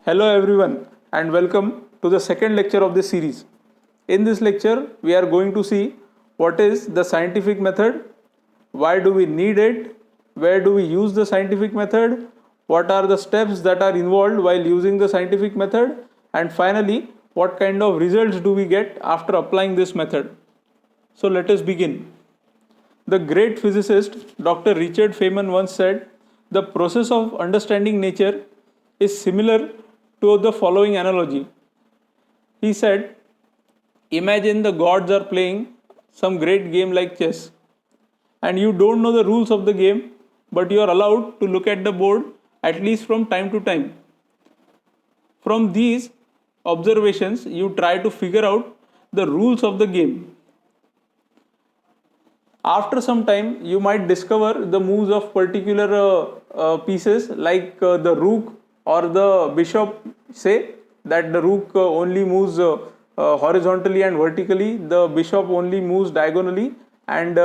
Hello everyone and welcome to the second lecture of this series. In this lecture, we are going to see what is the scientific method, why do we need it, where do we use the scientific method, what are the steps that are involved while using the scientific method, and finally, what kind of results do we get after applying this method. So let us begin. The great physicist Dr. Richard Feynman once said, "The process of understanding nature is similar to the following analogy." He said, "Imagine the gods are playing some great game like chess, and you don't know the rules of the game, but you are allowed to look at the board at least from time to time. From these observations, you try to figure out the rules of the game. After some time, you might discover the moves of particular pieces like the rook or the bishop. Say that the rook only moves horizontally and vertically, the bishop only moves diagonally, and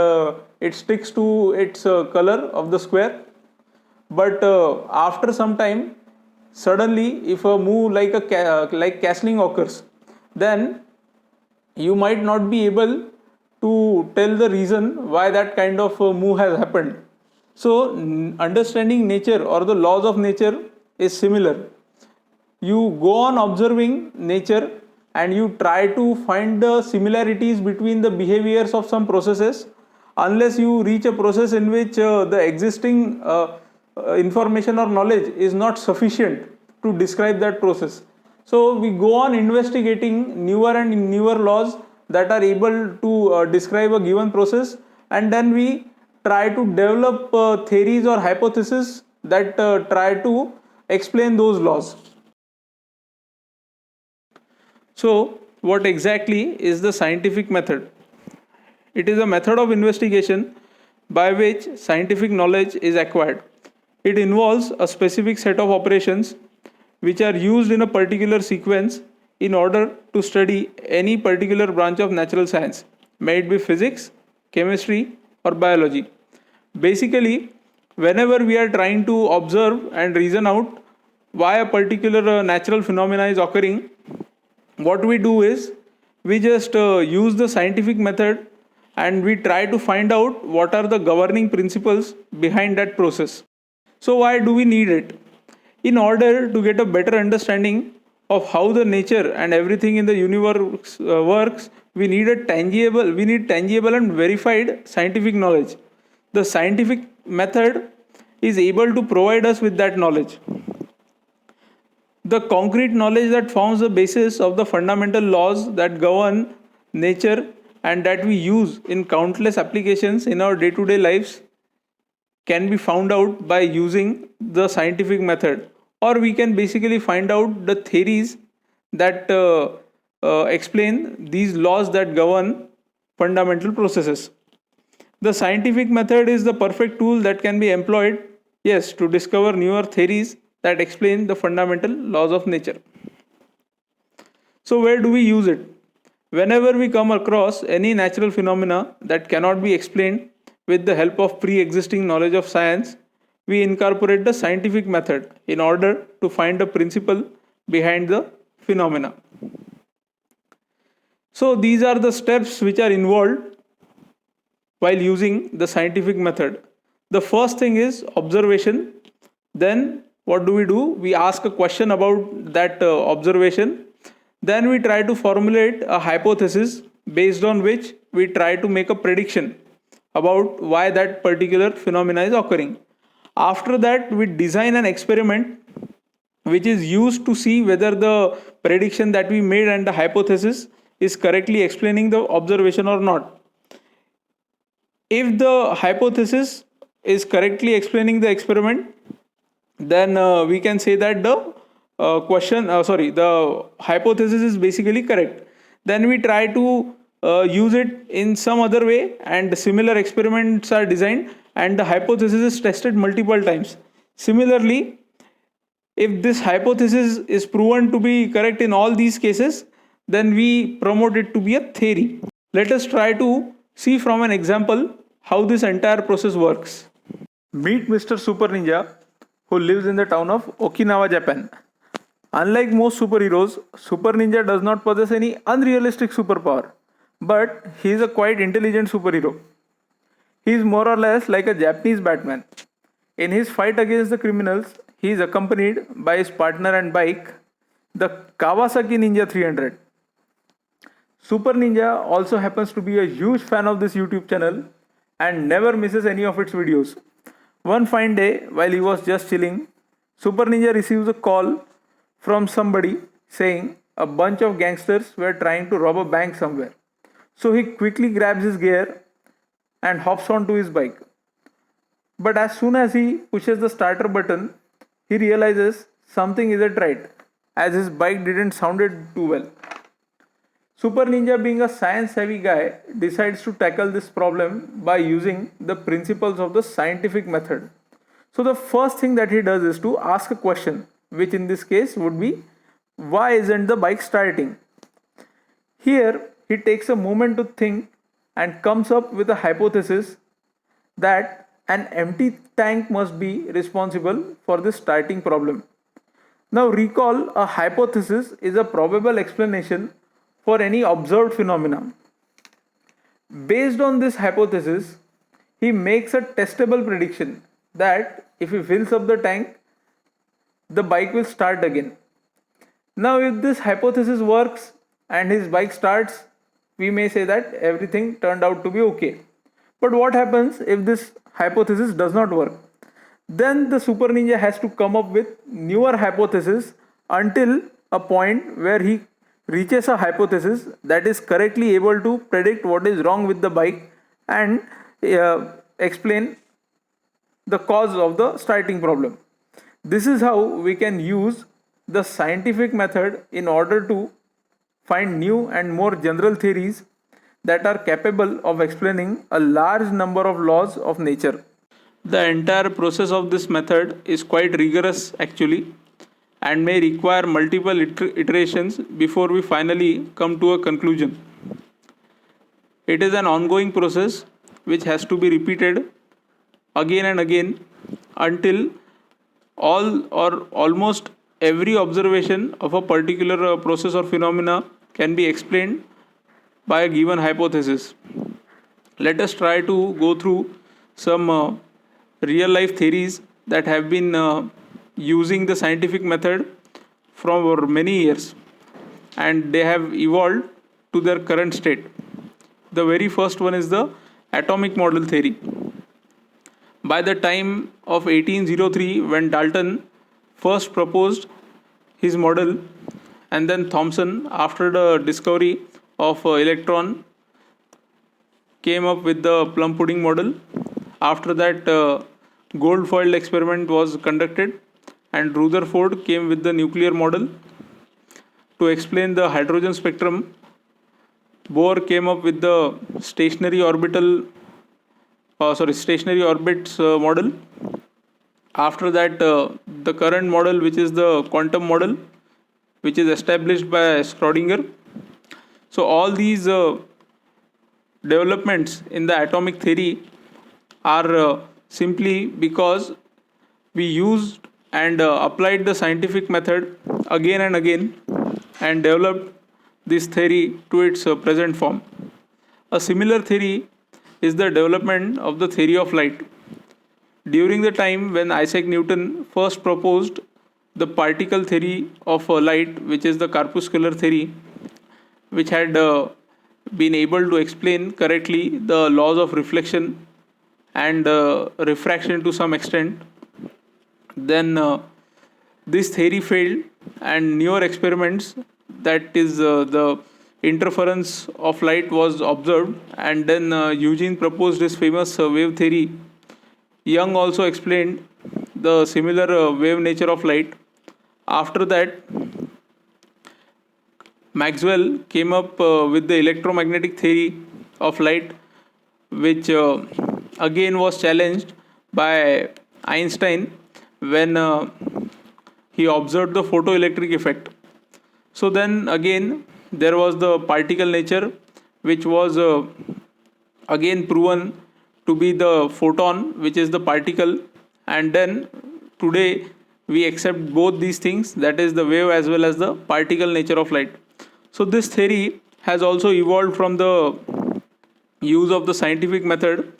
it sticks to its color of the square. But after some time, suddenly if a move like like castling occurs, then you might not be able to tell the reason why that kind of move has happened. So understanding nature or the laws of nature is similar. You go on observing nature and you try to find the similarities between the behaviors of some processes, unless you reach a process in which the existing information or knowledge is not sufficient to describe that process. So we go on investigating newer and newer laws that are able to describe a given process, and then we try to develop theories or hypotheses that try to explain those laws. So what exactly is the scientific method? It is a method of investigation by which scientific knowledge is acquired. It involves a specific set of operations which are used in a particular sequence in order to study any particular branch of natural science, may it be physics, chemistry, or biology. Basically, whenever we are trying to observe and reason out why a particular natural phenomena is occurring, what we do is we just use the scientific method and we try to find out what are the governing principles behind that process. So why do we need it? In order to get a better understanding of how the nature and everything in the universe works, we need tangible and verified scientific knowledge. The scientific method is able to provide us with that knowledge. The concrete knowledge that forms the basis of the fundamental laws that govern nature and that we use in countless applications in our day-to-day lives can be found out by using the scientific method, or we can basically find out the theories that explain these laws that govern fundamental processes. The scientific method is the perfect tool that can be employed, yes, to discover newer theories that explain the fundamental laws of nature. So where do we use it? Whenever we come across any natural phenomena that cannot be explained with the help of pre-existing knowledge of science, we incorporate the scientific method in order to find the principle behind the phenomena. So these are the steps which are involved while using the scientific method. The first thing is observation. Then what do? We ask a question about that observation. Then we try to formulate a hypothesis based on which we try to make a prediction about why that particular phenomena is occurring. After that, we design an experiment which is used to see whether the prediction that we made and the hypothesis is correctly explaining the observation or not. If the hypothesis is correctly explaining the experiment, then we can say that the hypothesis is basically correct. Then we try to use it in some other way, and similar experiments are designed and the hypothesis is tested multiple times. Similarly, if this hypothesis is proven to be correct in all these cases, then we promote it to be a theory. Let us try to see from an example how this entire process works. Meet Mr. Super Ninja, who lives in the town of Okinawa, Japan. Unlike most superheroes, Super Ninja does not possess any unrealistic superpower, but he is a quite intelligent superhero. He is more or less like a Japanese Batman. In his fight against the criminals, he is accompanied by his partner and bike, the Kawasaki Ninja 300. Super Ninja also happens to be a huge fan of this YouTube channel and never misses any of its videos. One fine day, while he was just chilling, Super Ninja receives a call from somebody saying a bunch of gangsters were trying to rob a bank somewhere. So he quickly grabs his gear and hops onto his bike. But as soon as he pushes the starter button, he realizes something isn't right, as his bike didn't sounded too well. Super Ninja, being a science savvy guy, decides to tackle this problem by using the principles of the scientific method. So, the first thing that he does is to ask a question, which in this case would be, why isn't the bike starting? Here, he takes a moment to think and comes up with a hypothesis that an empty tank must be responsible for this starting problem. Now, recall, a hypothesis is a probable explanation for any observed phenomenon. Based on this hypothesis, he makes a testable prediction that if he fills up the tank, the bike will start again. Now, if this hypothesis works and his bike starts, we may say that everything turned out to be okay. But what happens if this hypothesis does not work? Then the Super Ninja has to come up with newer hypotheses until a point where he reaches a hypothesis that is correctly able to predict what is wrong with the bike and explain the cause of the starting problem. This is how we can use the scientific method in order to find new and more general theories that are capable of explaining a large number of laws of nature. The entire process of this method is quite rigorous actually, and may require multiple iterations before we finally come to a conclusion. It is an ongoing process which has to be repeated again and again until all or almost every observation of a particular process or phenomena can be explained by a given hypothesis. Let us try to go through some real life theories that have been using the scientific method for many years and they have evolved to their current state. The very first one is the atomic model theory. By the time of 1803, when Dalton first proposed his model, and then Thomson, after the discovery of electron, came up with the plum pudding model. After that, gold foiled experiment was conducted and Rutherford came with the nuclear model. To explain the hydrogen spectrum, Bohr came up with the stationary orbits model. After that, the current model, which is the quantum model, which is established by Schrödinger. So all these developments in the atomic theory are simply because we used and applied the scientific method again and again and developed this theory to its present form. A similar theory is the development of the theory of light. During the time when Isaac Newton first proposed the particle theory of light, which is the corpuscular theory, which had been able to explain correctly the laws of reflection and refraction to some extent, then this theory failed and newer experiments, that is the interference of light, was observed, and then Eugene proposed his famous wave theory. Young also explained the similar wave nature of light. After that, Maxwell came up with the electromagnetic theory of light, which again was challenged by Einstein when he observed the photoelectric effect. So then again there was the particle nature, which was again proven to be the photon, which is the particle, and then today we accept both these things, that is the wave as well as the particle nature of light. So this theory has also evolved from the use of the scientific method,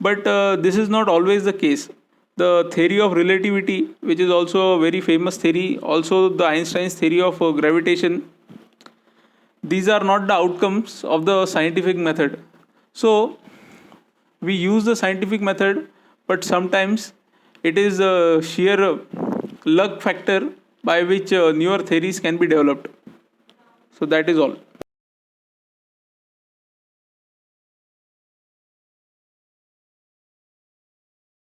but this is not always the case. The theory of relativity, which is also a very famous theory, also the Einstein's theory of gravitation, these are not the outcomes of the scientific method. So we use the scientific method, but sometimes it is a sheer luck factor by which newer theories can be developed. So that is all.